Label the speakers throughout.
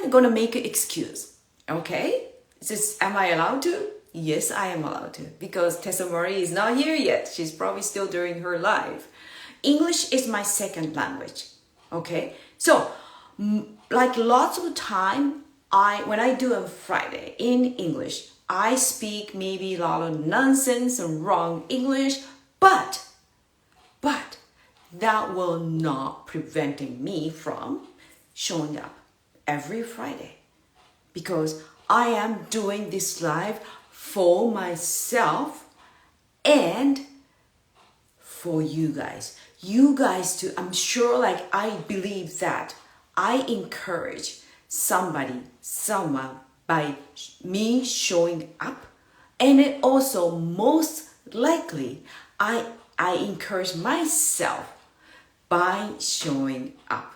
Speaker 1: I'm gonna make an excuse, okay? Am I allowed to? Yes, I am allowed to, because Tessa Marie is not here yet. She's probably still doing her live. English is my second language, okay? So, like lots of the time, when I do on Friday in English, I speak maybe a lot of nonsense and wrong English, but that will not preventing me from showing up every Friday, because I am doing this live for myself and for you guys. You guys too. I'm sure, like, I believe that I encourage someone by me showing up. And it also, most likely, I encourage myself by showing up,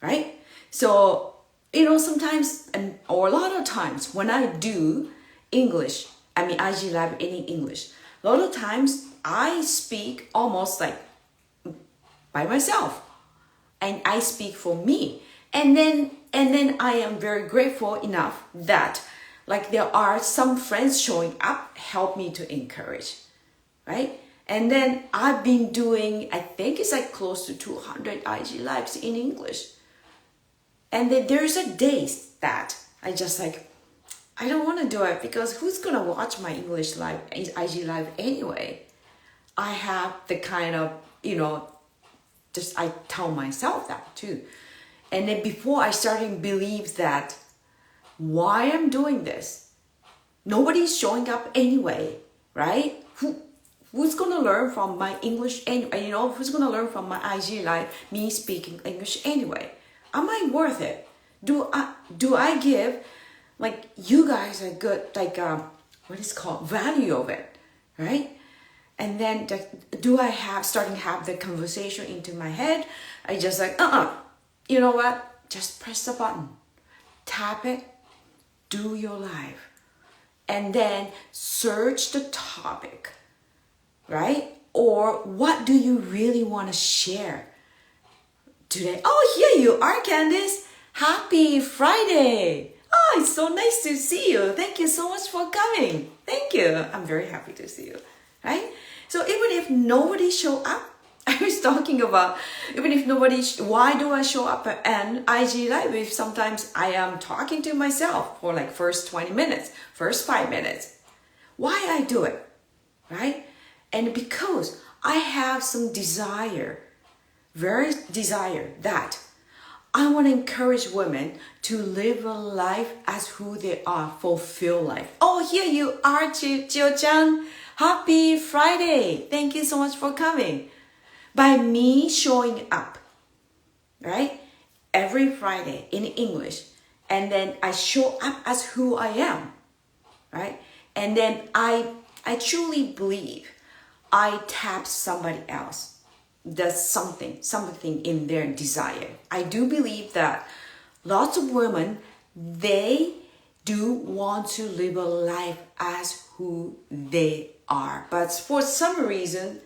Speaker 1: right? So, sometimes, or a lot of times when I do English, IG Live in English, a lot of times I speak almost like by myself, and I speak for me. And then I am very grateful enough that, like, there are some friends showing up, help me to encourage, right? And then I've been doing, I think it's like close to 200 IG Lives in English. And then there's a days that I just like, I don't want to do it, because who's going to watch my English live, IG Live anyway? I have the kind of, just I tell myself that too. And then before I started believe that why I'm doing this, nobody's showing up anyway, right? Who's gonna learn from my English anyway? Who's gonna learn from my IG Live, me speaking English anyway? Am I worth it? Do I give, like, you guys a good, like, what is called, value of it, right? And then do I starting to have the conversation into my head? I just like, you know what? Just press the button, tap it, do your live, and then search the topic, right? Or what do you really want to share today? Oh, here you are, Candice. Happy Friday. Oh, it's so nice to see you. Thank you so much for coming. Thank you. I'm very happy to see you, right? So even if nobody show up, I was talking about, even if nobody, why do I show up at IG Live if sometimes I am talking to myself for like first 20 minutes, first 5 minutes? Why I do it, right? And because I have some desire, very desire that I want to encourage women to live a life as who they are, fulfill life. Oh, here you are, Jiu-chan. Happy Friday. Thank you so much for coming. By me showing up, right? Every Friday in English. And then I show up as who I am, right? And then I truly believe I tap somebody else. There's something in their desire. I do believe that lots of women, they do want to live a life as who they are. But for some reason,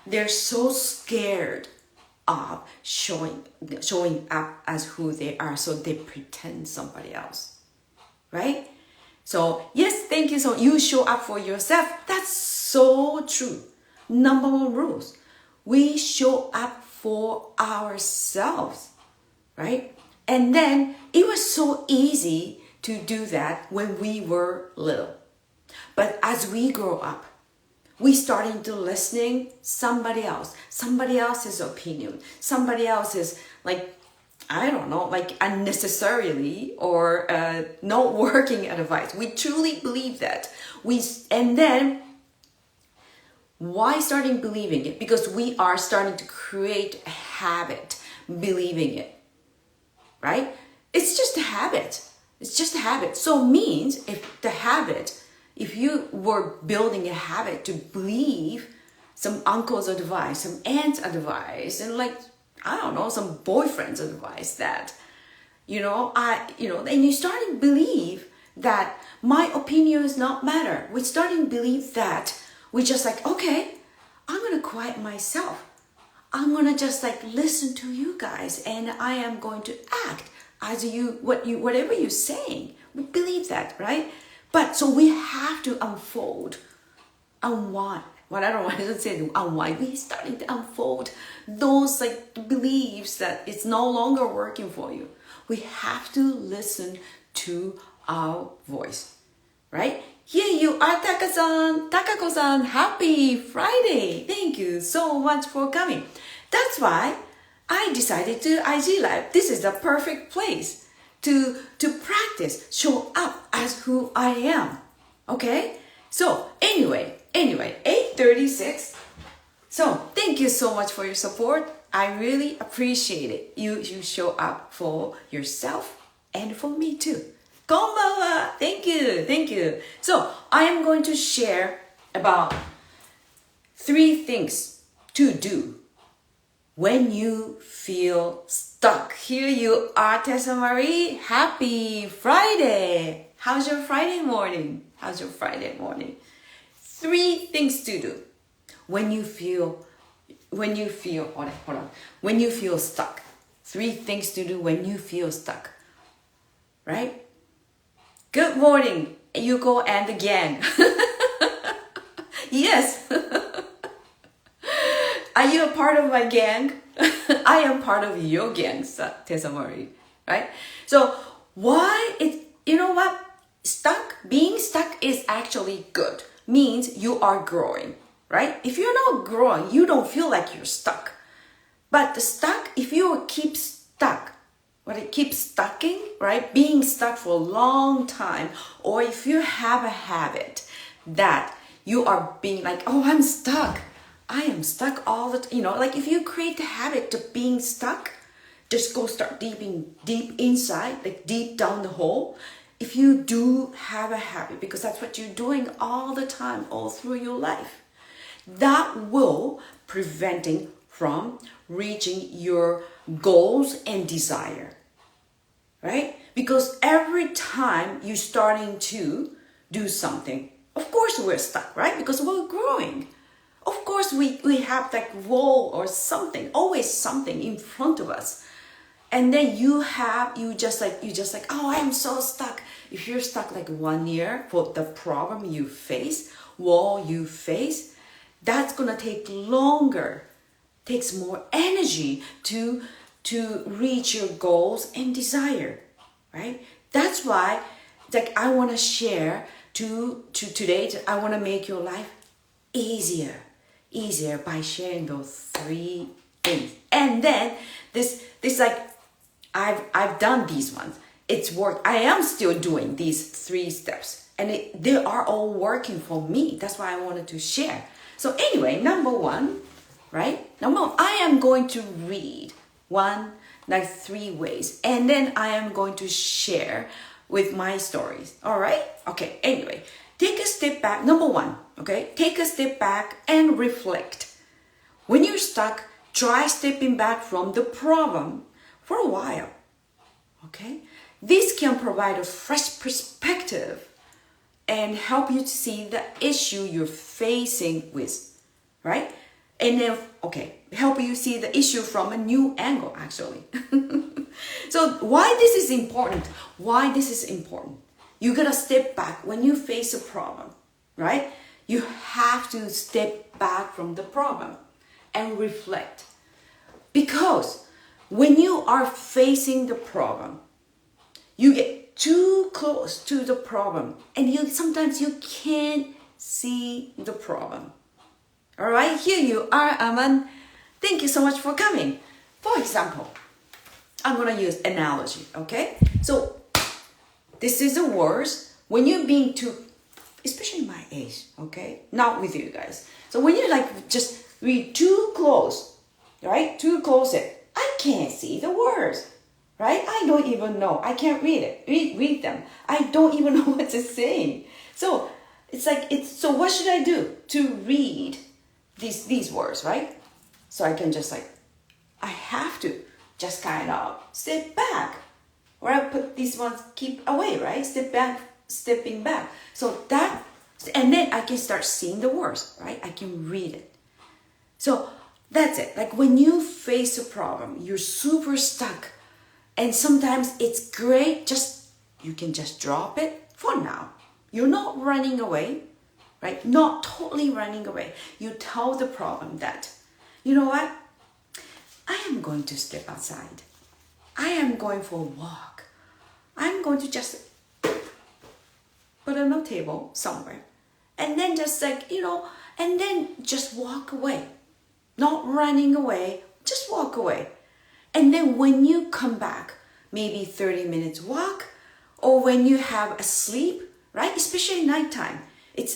Speaker 1: they're so scared of showing up as who they are. So they pretend somebody else, right? So yes, thank you. So you show up for yourself. That's so true. Number one rules. We show up for ourselves, right? And then it was so easy to do that when we were little. But as we grow up, we starting to listening somebody else's opinion, somebody else's, like, I don't know, like unnecessarily or not working advice. We truly believe that. And then why starting believing it? Because we are starting to create a habit believing it, right? It's just a habit. It's just a habit. So means if you were building a habit to believe some uncle's advice, some aunt's advice, and like, I don't know, some boyfriend's advice that, and you starting to believe that my opinion does not matter. We're starting to believe that we just like, okay, I'm going to quiet myself. I'm going to just like listen to you guys, and I am going to act as whatever you're saying. We believe that, right? But so we have to unwind. Well, I don't want to say unwind. We're starting to unfold those like beliefs that it's no longer working for you. We have to listen to our voice, right? Here you are, Takako-san. Happy Friday. Thank you so much for coming. That's why I decided to IG Live. This is the perfect place to practice, show up as who I am. Okay? So anyway, 8:36. So thank you so much for your support. I really appreciate it. You show up for yourself and for me too. Konbanwa. Thank you. So I am going to share about 3 things to do when you feel stuck. Here you are, Tessa Marie. Happy Friday. How's your Friday morning? 3 things to do when you feel stuck. 3 things to do when you feel stuck. Right? Good morning, Yuko and the gang. Yes. Are you a part of my gang? I am part of your gang, Tessa Marie. Right? So being stuck is actually good. Means you are growing, right? If you're not growing, you don't feel like you're stuck. But if you keep stuck, it keeps stucking, right? Being stuck for a long time, or if you have a habit that you are being like, oh, I'm stuck. I am stuck all the time. Like if you create the habit of being stuck, just go start deep inside, like deep down the hole. If you do have a habit, because that's what you're doing all the time, all through your life, that will preventing from reaching your goals and desire, right? Because every time you're starting to do something, of course we're stuck, right? Because we're growing. Of course we have that wall or something, always something in front of us. And then you just like, oh, I'm so stuck. If you're stuck like 1 year for the problem you face, wall you face, that's gonna take longer, takes more energy to reach your goals and desire, right? That's why I wanna share today, I wanna make your life easier by sharing those 3 things. And then this I've done these ones. It's worked. I am still doing these 3 steps, and they are all working for me. That's why I wanted to share. So anyway, number 1, right? I am going to read 3 ways, and then I am going to share with my stories. All right? Okay. Anyway, take a step back. Number 1, okay? Take a step back and reflect. When you're stuck, try stepping back from the problem for a while, okay? This can provide a fresh perspective and help you to see the issue you're facing with, right? And then, help you see the issue from a new angle, actually. So why this is important? You gotta step back when you face a problem, right? You have to step back from the problem and reflect. Because when you are facing the problem, you get too close to the problem and sometimes you can't see the problem. All right, here you are, Aman. Thank you so much for coming. For example, I'm going to use analogy, okay? So this is the worst when you're being too, especially my age, okay? Not with you guys. So when you're just read too close, right? Too close I can't see the words, right? I don't even know. I can't read them. I don't even know what it's saying. So so what should I do to read these words, right? So I can just I have to just kind of step back, or I put these ones keep away, right? Stepping back. So and then I can start seeing the words, right? I can read it. So that's it. When you face a problem, you're super stuck. And sometimes it's great, you can just drop it for now. You're not running away, right? Not totally running away. You tell the problem that, you know what? I am going to step outside. I am going for a walk. I'm going to just put on a table somewhere. And then just and then just walk away. Not running away, just walk away. And then when you come back, maybe 30 minutes walk, or when you have a sleep, right? Especially nighttime.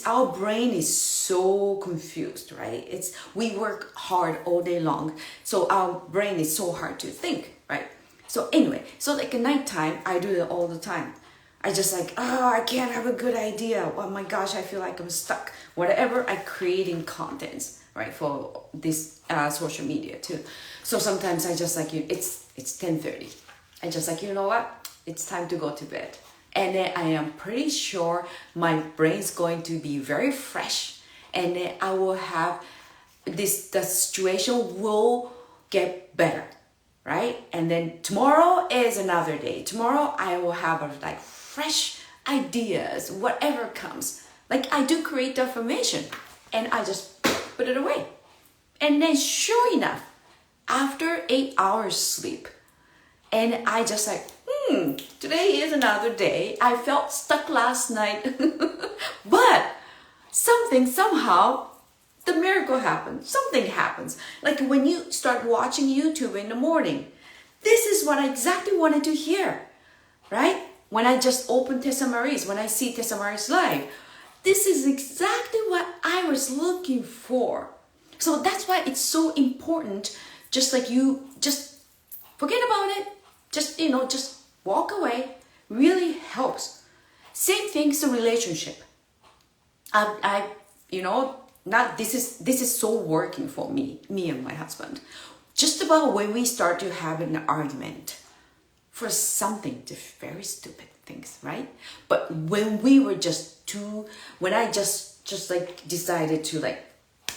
Speaker 1: Our brain is so confused, right? We work hard all day long. So our brain is so hard to think, right? So anyway, so like at nighttime, I do it all the time. I just I can't have a good idea. Oh my gosh, I feel like I'm stuck. Whatever, I creating contents, right, for this social media too. So sometimes I just it's 10:30. I just you know what? It's time to go to bed. And then I am pretty sure my brain's going to be very fresh. And then I will have the situation will get better, right? And then tomorrow is another day. Tomorrow I will have fresh ideas, whatever comes. I do create the affirmation and I just put it away. And then sure enough, after 8 hours sleep, and I just today is another day. I felt stuck last night, but somehow, the miracle happens. Something happens. Like when you start watching YouTube in the morning, this is what I exactly wanted to hear, right? When I just open Tessa Marie's, when I see Tessa Marie's live, this is exactly what I was looking for. So that's why it's so important. Just forget about it. Just walk away. Really helps. Same thing is a relationship. This is so working for me and my husband. Just about when we start to have an argument for something, just very stupid things, right? But when we were when I just decided to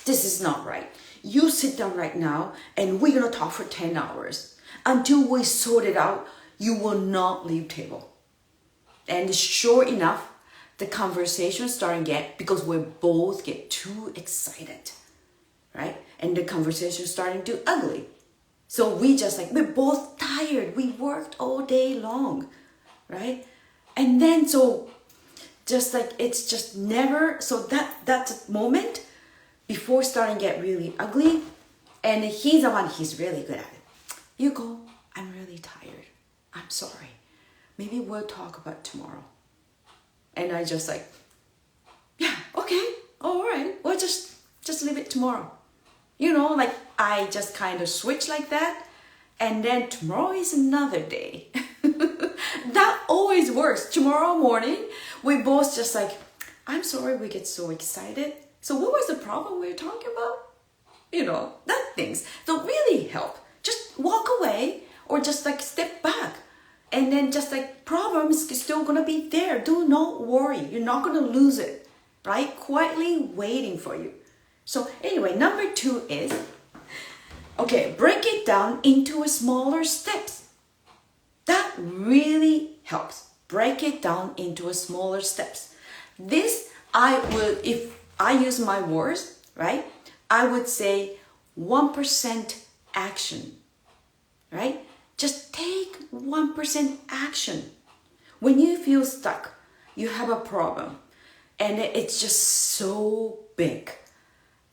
Speaker 1: this is not right. You sit down right now and we're gonna talk for 10 hours. Until we sort it out, you will not leave table. And sure enough, the conversation starting because we both get too excited, right? And the conversation starting to ugly. So we're both tired. We worked all day long, right? And then it's just never, so that's a moment before starting to get really ugly. And he's really good at it. You go, I'm really tired. I'm sorry. Maybe we'll talk about tomorrow. And I just yeah, okay, all right. Well, just leave it tomorrow. I just kind of switch like that. And then tomorrow is another day. That always works. Tomorrow morning, we both just I'm sorry we get so excited. So what was the problem we were talking about? That things. So really help. Just walk away or just step back. And then just problems is still going to be there. Do not worry. You're not going to lose it, right? Quietly waiting for you. So anyway, number 2 is, break it down into a smaller steps. That really helps. Break it down into a smaller steps. This if I use my words, right? I would say 1% action, right? Just take 1% action. When you feel stuck, you have a problem, and it's just so big,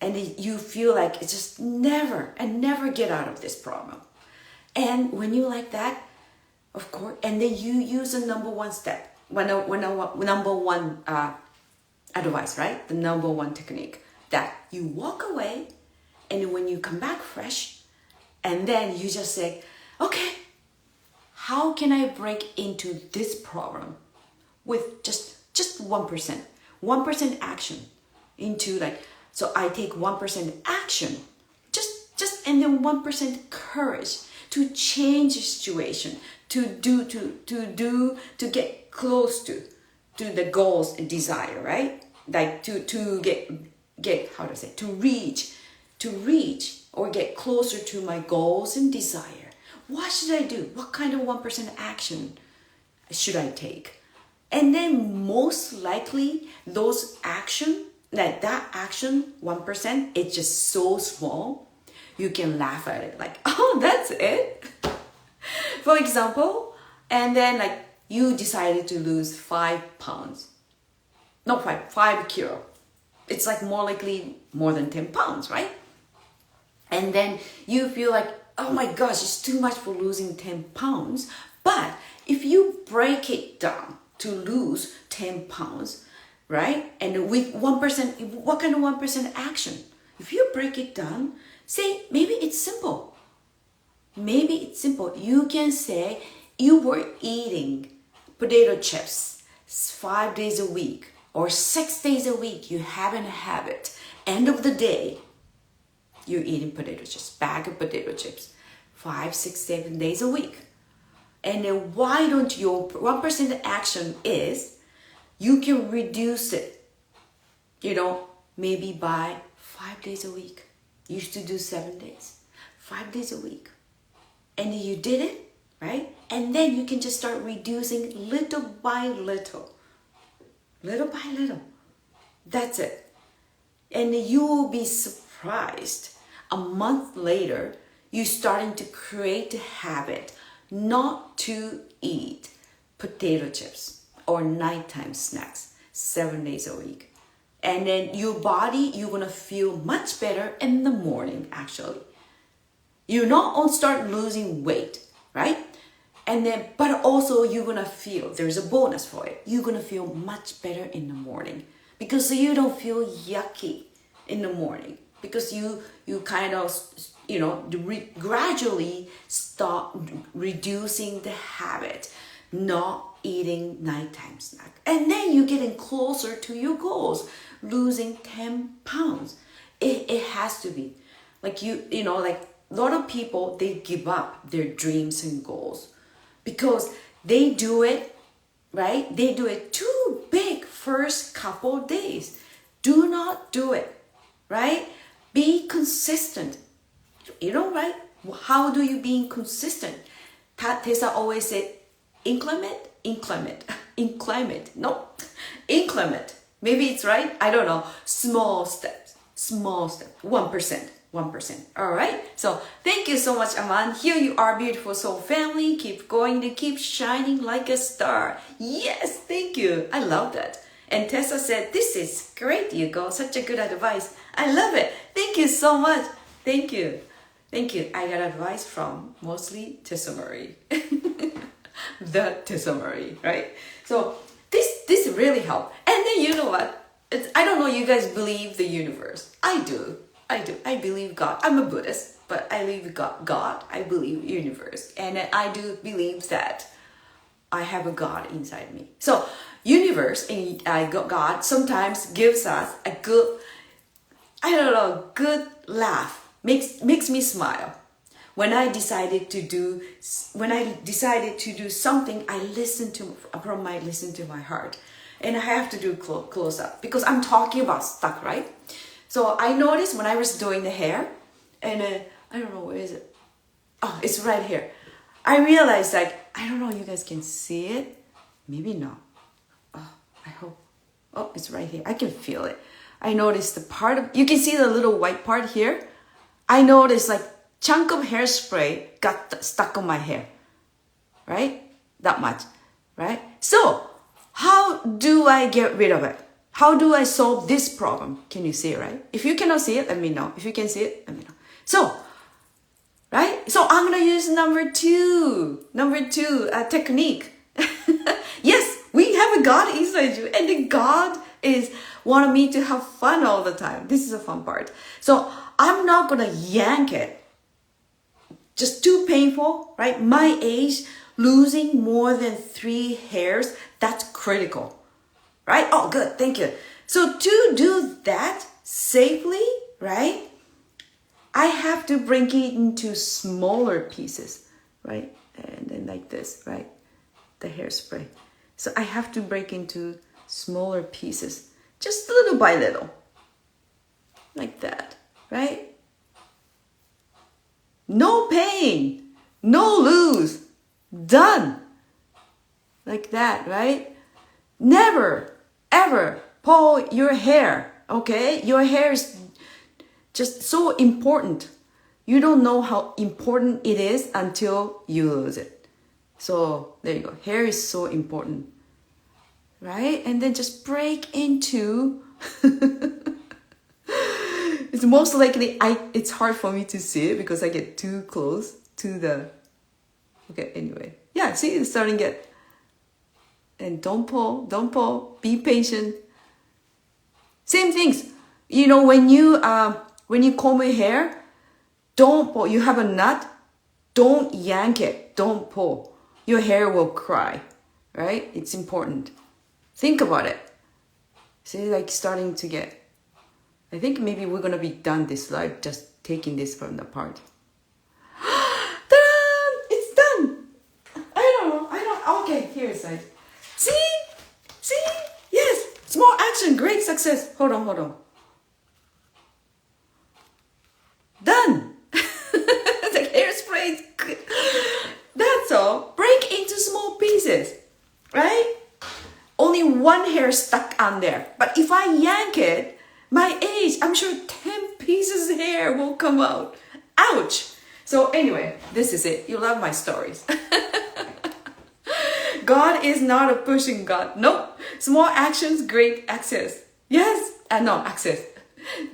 Speaker 1: and you feel like it's just never get out of this problem. And when you like that, of course, and then you use the number 1 step, number one advice, right? The number 1 technique that you walk away, and when you come back fresh, and then you just say, okay, how can I break into this problem with just 1%? 1% action into so I take 1% action, and then 1% courage to change the situation, to get close to the goals and desire, right? To get how to reach or get closer to my goals and desire what should I do? What kind of 1% action should I take? And then most likely those action, that action 1%, it's just so small, you can laugh at it like, oh, that's it. For example, and then like you decided to lose 5 pounds. Not 5 kilo. It's like more likely more than 10 pounds, right? And then you feel like, oh my gosh, it's too much for losing 10 pounds. But if you break it down to lose 10 pounds, right? And with 1%, what kind of 1% action? If you break it down, say, maybe it's simple. Maybe it's simple. You can say you were eating potato chips 5 days a week or 6 days a week. You have a habit. End of the day, you're eating potato chips, bag of potato chips, 5, 6, 7 days a week. And then why don't your 1% action is you can reduce it, maybe by 5 days a week. You used to do 7 days, 5 days a week. And you did it, right? And then you can just start reducing little by little. Little by little. That's it. And you will be surprised. A month later, you're starting to create a habit not to eat potato chips or nighttime snacks 7 days a week. And then your body, you're going to feel much better in the morning, actually. You not only start losing weight, right? And then, but also you're going to feel, there's a bonus for it. You're going to feel much better in the morning because you don't feel yucky in the morning because you kind of, gradually stop reducing the habit, not eating nighttime snack. And then you're getting closer to your goals, losing 10 pounds. It has to be. Like, like a lot of people, they give up their dreams and goals because they do it, right? They do it too big first couple of days. Do not do it, right? Be consistent. Right? How do you be consistent? Tessa always said, inclement. No, inclement. Maybe it's right. I don't know. Small steps. 1%. All right. So thank you so much, Aman. Here you are, beautiful soul family. Keep going to keep shining like a star. Yes, thank you. I love that. And Tessa said, this is great, Hugo. Such a good advice. I love it. Thank you so much. Thank you. I got advice from mostly Tessa Marie. The Tessa Marie, right? So this really helped. And then you know what? I don't know, you guys believe the universe. I do. I believe God. I'm a Buddhist, but I believe God. I believe universe. And I do believe that I have a God inside me. So universe and God sometimes gives us a good, good laugh. Makes me smile. When I decided to do something, I listen to my heart. And I have to do close up because I'm talking about stuff, right? So I noticed when I was doing the hair, and I don't know, where is it? Oh, it's right here. I realized, I don't know, you guys can see it. Maybe not. Oh, I hope. Oh, it's right here. I can feel it. I noticed you can see the little white part here. I noticed chunk of hairspray got stuck on my hair, right? That much, right? So how do I get rid of it? How do I solve this problem? Can you see it, right? If you cannot see it, let me know. If you can see it, let me know. So, right? So I'm going to use number two technique. Yes, we have a God inside you, and the God is wanting me to have fun all the time. This is a fun part. So I'm not going to yank it. Just too painful, right? My age, losing more than 3 hairs, that's critical, right? Oh, good. Thank you. So to do that safely, right? I have to break it into smaller pieces, right? And then like this, right? The hairspray. So I have to break into smaller pieces, just little by little, like that, right? No pain, No lose. Done. Like that, right? Never, ever pull your hair, okay? Your hair is just so important. You don't know how important it is until you lose it. So there you go. Hair is so important, right? And then just break into... It's most likely, it's hard for me to see it because I get too close to the... Okay, anyway. Yeah, see, it's starting to get... And don't pull, be patient. Same things. You know, when you comb your hair, don't pull. You have a knot, don't yank it, don't pull. Your hair will cry, right? It's important. Think about it. See, like starting to get... I think maybe we're gonna be done this live, just taking this from the part. Ta-da! It's done! Okay, here's it. See? Yes! Small action, great success. Hold on. Done! The hairspray. That's all. Break into small pieces, right? Only one hair stuck on there. But if I yank it, my age, I'm sure 10 pieces of hair will come out. Ouch! So anyway, this is it. You love my stories. God is not a pushing God. Nope. Small actions, great access. Yes. No, access.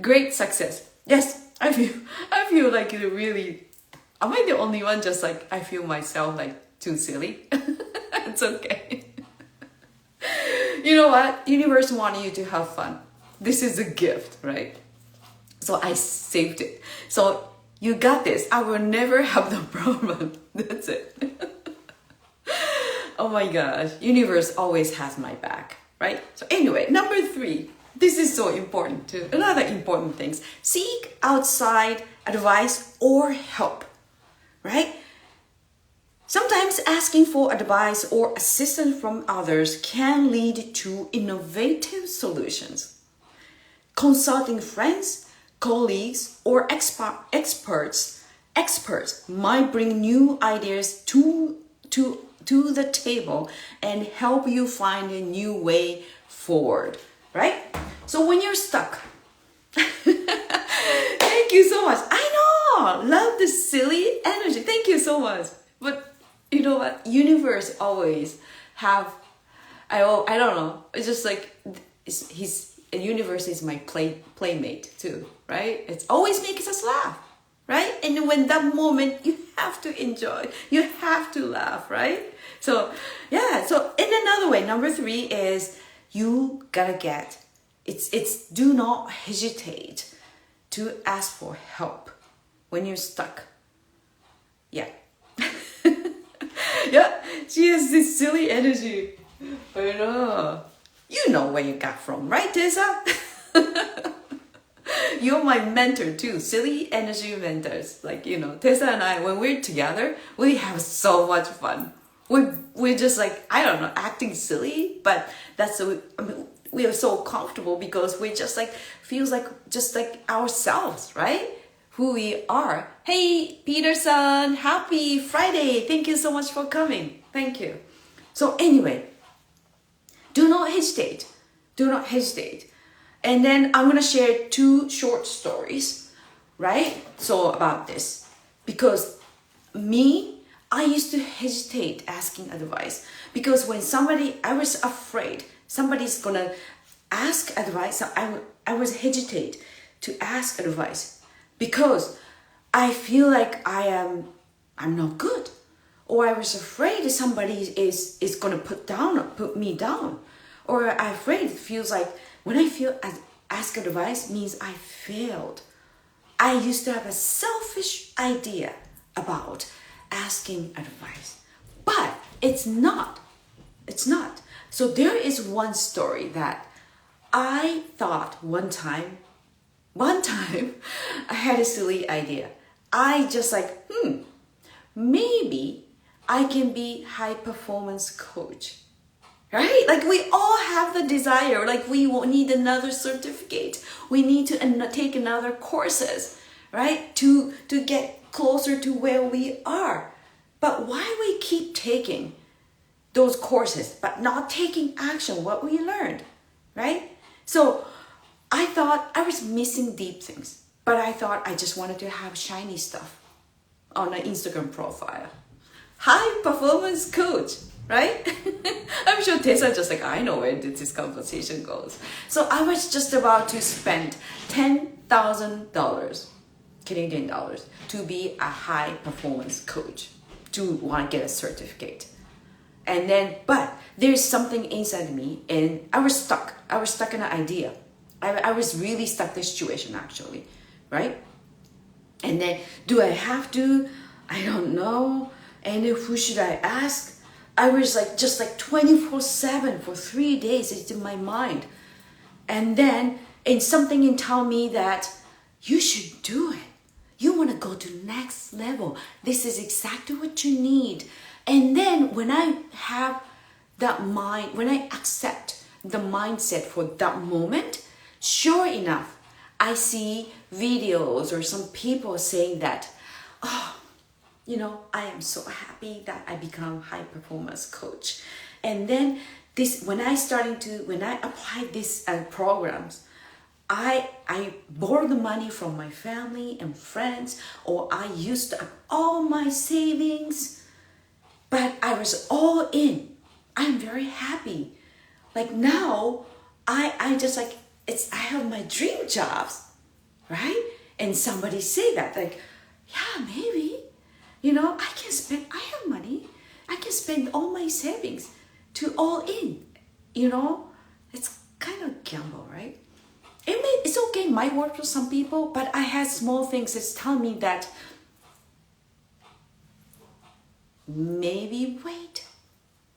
Speaker 1: Great success. Yes. I feel like it really... Am I the only one just like I feel myself like too silly? It's okay. You know what? Universe wants you to have fun. This is a gift, right? So I saved it. So you got this. I will never have the problem. That's it. Oh my gosh. Universe always has my back, right? So anyway, number 3. This is so important too. Another important thing. Seek outside advice or help, right? Sometimes asking for advice or assistance from others can lead to innovative solutions. Consulting friends, colleagues, or experts might bring new ideas to the table and help you find a new way forward, right? So when you're stuck, thank you so much. I know, love the silly energy. Thank you so much. But you know what? Universe always have, I don't know. It's just like universe is my playmate too, right? It's always makes us laugh, right? And when that moment, you have to enjoy, you have to laugh, right? So yeah, so in another way, number 3 is you gotta get, it's do not hesitate to ask for help when you're stuck. Yeah. Yeah, she has this silly energy. I know. You know where you got from, right, Tessa? You're my mentor too, silly energy mentors. Like, you know, Tessa and I, when we're together, we have so much fun. We're just like, I don't know, acting silly, but we are so comfortable because we just like, feels like just like ourselves, right? Who we are. Hey, Peterson, happy Friday. Thank you so much for coming. Thank you. So anyway, do not hesitate. Do not hesitate. And then I'm going to share 2 short stories, right? So about this, because I used to hesitate asking advice because when I was afraid somebody's going to ask advice. So I was hesitate to ask advice because I feel like I'm not good. Or I was afraid somebody is going to put me down. Or I'm afraid it feels like when I ask advice means I failed. I used to have a selfish idea about asking advice. But it's not. It's not. So there is one story that I thought one time I had a silly idea. I just like, maybe I can be high performance coach, right? Like we all have the desire, like we will need another certificate. We need to take another courses, right? To get closer to where we are. But why we keep taking those courses but not taking action what we learned, right? So I thought I was missing deep things, but I thought I just wanted to have shiny stuff on an Instagram profile. High performance coach, right? I'm sure Tessa just like, I know where this conversation goes. So I was just about to spend $10,000 Canadian dollars to be a high performance coach, to want to get a certificate. And then, but there's something inside me and I was stuck. I was stuck in an idea. I was really stuck in this situation actually, right? And then, do I have to? I don't know. And then who should I ask? I was like, just like 24/7 for 3 days. It's in my mind. And then, and something tell me that you should do it. You want to go to next level. This is exactly what you need. And then when I have that mind, when I accept the mindset for that moment, sure enough, I see videos or some people saying that, oh, you know, I am so happy that I become high performance coach. And then this, when I applied these programs, I borrowed the money from my family and friends, or I used up all my savings, but I was all in. I'm very happy. Like now, I just like, I have my dream jobs, right? And somebody say that, like, yeah, maybe, you know, I have money. I can spend all my savings to all in, you know? It's kind of gamble, right? It's okay, it might work for some people, but I had small things that tell me that maybe wait,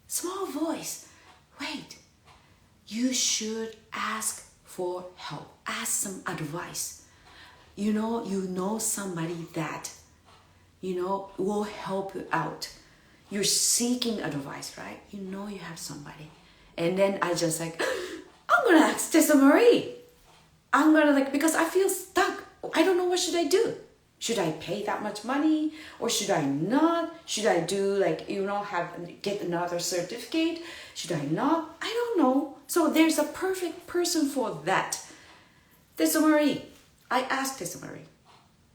Speaker 1: small voice, wait, you should ask for help, ask some advice. You know somebody that, you know, will help you out. You're seeking advice, right? You know you have somebody. And then I just like, I'm gonna ask Tessa Marie. I'm gonna like, because I feel stuck. I don't know what should I do. Should I pay that much money or should I not? Should I do like, you know, get another certificate? Should I not? I don't know. So there's a perfect person for that. Tessa Marie. I asked Tessa Marie,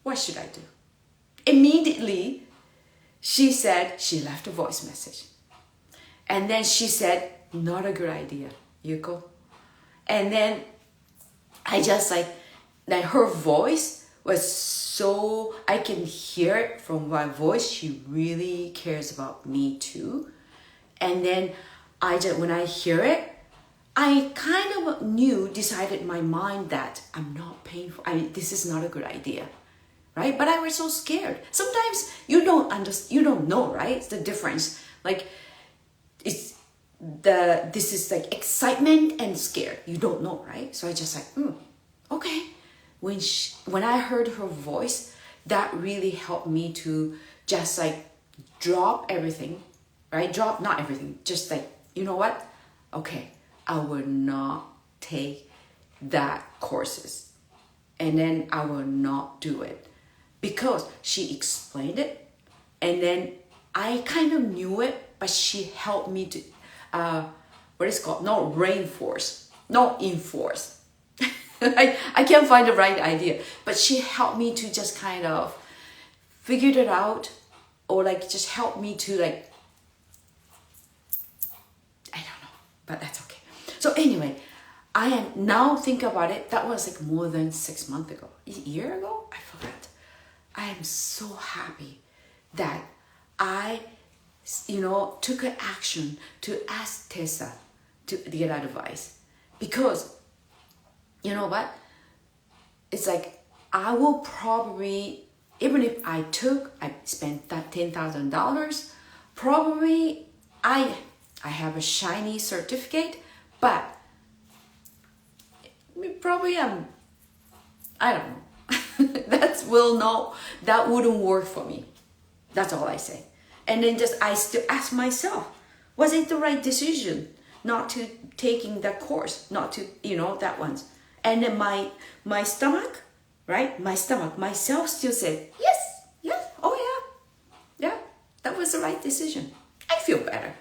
Speaker 1: what should I do? Immediately, she said, she left a voice message. And then she said, not a good idea, Yuko. And then I just like her voice was so, I can hear it from my voice. She really cares about me too. And then when I hear it, I kind of decided in my mind that I'm not paying for, this is not a good idea, right? But I was so scared. Sometimes you don't know, right? It's the difference. Like this is like excitement and scared. You don't know, right? So I just like, okay. When I heard her voice, that really helped me to just like drop everything, right? Not everything, just like, you know what? Okay, I will not take that courses. And then I will not do it. Because she explained it. And then I kind of knew it, but she helped me to, what is it called? Not reinforce, not enforce. I can't find the right idea, but she helped me to just kind of figure it out, or like just help me to like, I don't know, but that's okay. So anyway, I am now think about it. That was like more than 6 months ago, a year ago. I forgot. I am so happy that I, took an action to ask Tessa to get advice, because you know what? It's like, I will probably, even if I spent that $10,000, probably I have a shiny certificate, but probably I don't know. That wouldn't work for me. That's all I say. And then I still ask myself, was it the right decision not to taking that course, not to, that one's. And then my stomach, right? Myself still said, yes, oh yeah, that was was the right decision. I feel better,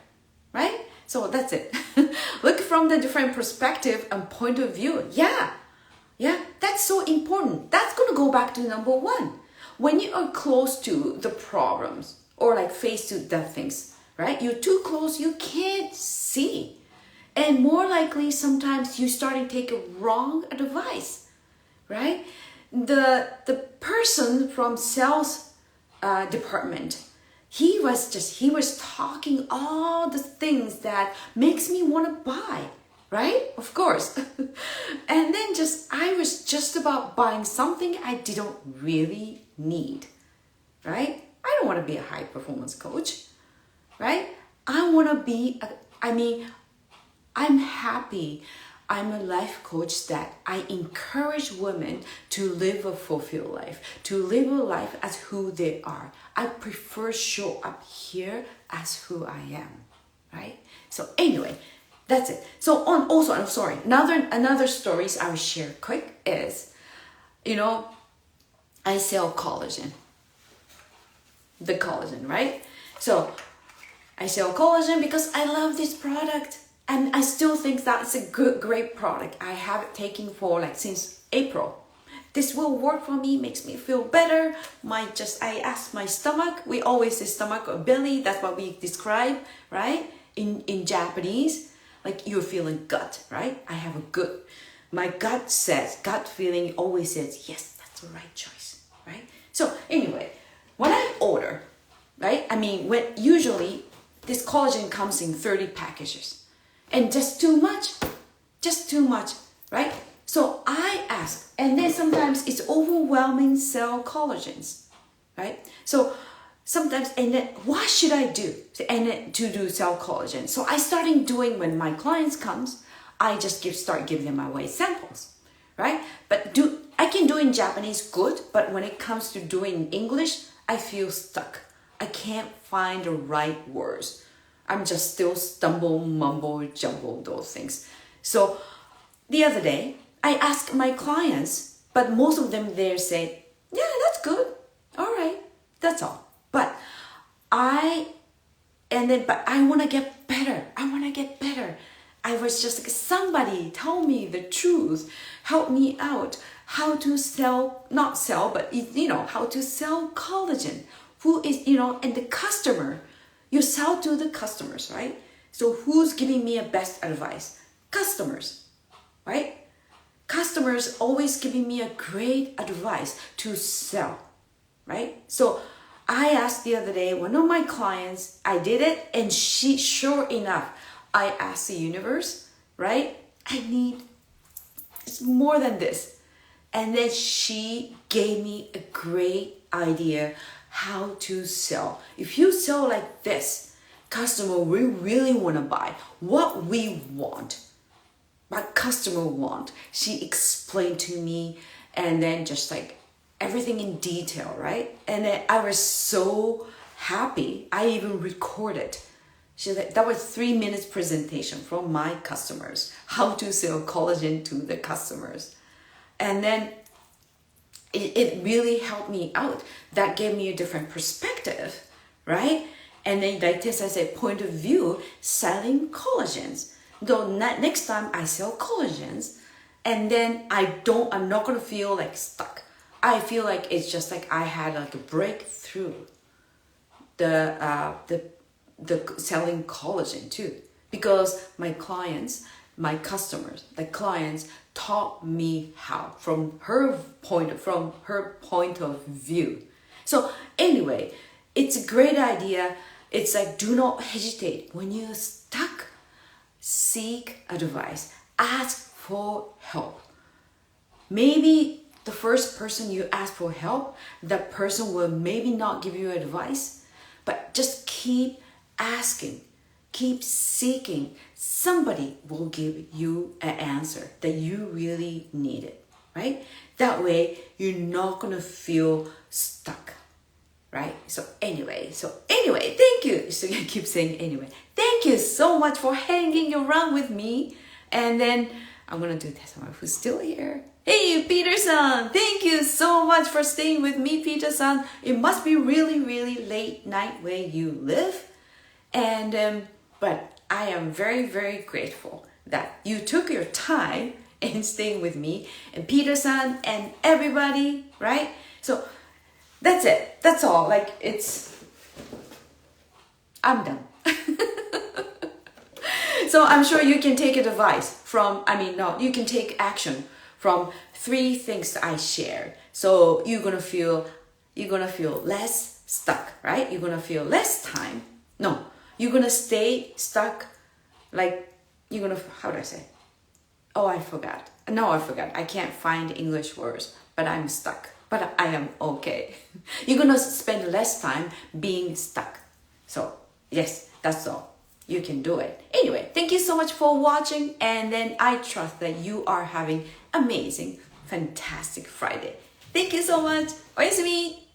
Speaker 1: right? So that's it. Look from the different perspective and point of view. Yeah, that's so important. That's going to go back to number one. When you are close to the problems or like face to the things, right? You're too close, you can't see. And more likely, sometimes you starting to take a wrong advice, right? The person from sales department, he was talking all the things that makes me want to buy, right? Of course. And then I was just about buying something I didn't really need, right? I don't want to be a high performance coach, right? I want to be, I'm happy. I'm a life coach that I encourage women to live a fulfilled life, to live a life as who they are. I prefer show up here as who I am, right? So anyway, that's it. So I'm sorry. Another stories I will share quick is, I sell collagen. The collagen, right? So I sell collagen because I love this product. And I still think that's a great product. I have it taken for since April. This will work for me, makes me feel better. I ask my stomach. We always say stomach or belly. That's what we describe, right? In Japanese, like you're feeling gut, right? I have my gut feeling always says, yes, that's the right choice, right? So anyway, when I order, right? when usually this collagen comes in 30 packages. And just too much, right? So I ask, and then sometimes it's overwhelming cell collagens, right? So sometimes, and then what should I do to do cell collagen? So I started doing when my clients comes, I just start giving them away samples, right? But I can do in Japanese good, but when it comes to doing in English, I feel stuck. I can't find the right words. I'm just still mumble, jumble those things. So the other day, I asked my clients, but most of them there say, yeah, that's good. All right, that's all. But I want to get better. I was just like, somebody tell me the truth. Help me out. How to not sell, but how to sell collagen. Who is, and the customer, you sell to the customers, right? So who's giving me a best advice? Customers, right? Customers always giving me a great advice to sell, right? So I asked the other day, one of my clients, I did it, and sure enough, I asked the universe, right? It's more than this. And then she gave me a great idea how to sell. If you sell like this, customer, we really want to buy what we want, what customer want. She explained to me, and then just like everything in detail, right? And then I was so happy. I even recorded. That was 3 minutes presentation from my customers, how to sell collagen to the customers. And then it really helped me out. That gave me a different perspective, right? And then like this, I said, point of view, selling collagens. Though next time I sell collagens, and then I'm not gonna feel like stuck. I feel like it's just like I had like a breakthrough. The selling collagen too, because my clients taught me how from her point of view. So anyway, it's a great idea. It's like, do not hesitate when you're stuck. Seek advice. Ask for help. Maybe the first person you ask for help, that person will maybe not give you advice, but just keep asking, keep seeking. Somebody will give you an answer that you really needed, right? That way, you're not gonna feel stuck, right? So anyway, thank you. So I keep saying anyway. Thank you so much for hanging around with me. And then I'm gonna do this one who's still here. Hey, Peter-san, thank you so much for staying with me, Peter-san. It must be really, really late night where you live. But I am very, very grateful that you took your time in staying with me and Peter-san and everybody, right? So that's it. That's all. I'm done. So I'm sure you can take advice you can take action from 3 things I shared. So you're gonna feel less stuck, right? You're gonna feel less time. No, you're gonna stay stuck. How do I say? Oh, I forgot. No, I forgot. I can't find English words, but I'm stuck. But I am okay. You're gonna spend less time being stuck. So yes, that's all. You can do it. Anyway, thank you so much for watching, and then I trust that you are having amazing, fantastic Friday. Thank you so much. Oyasumi!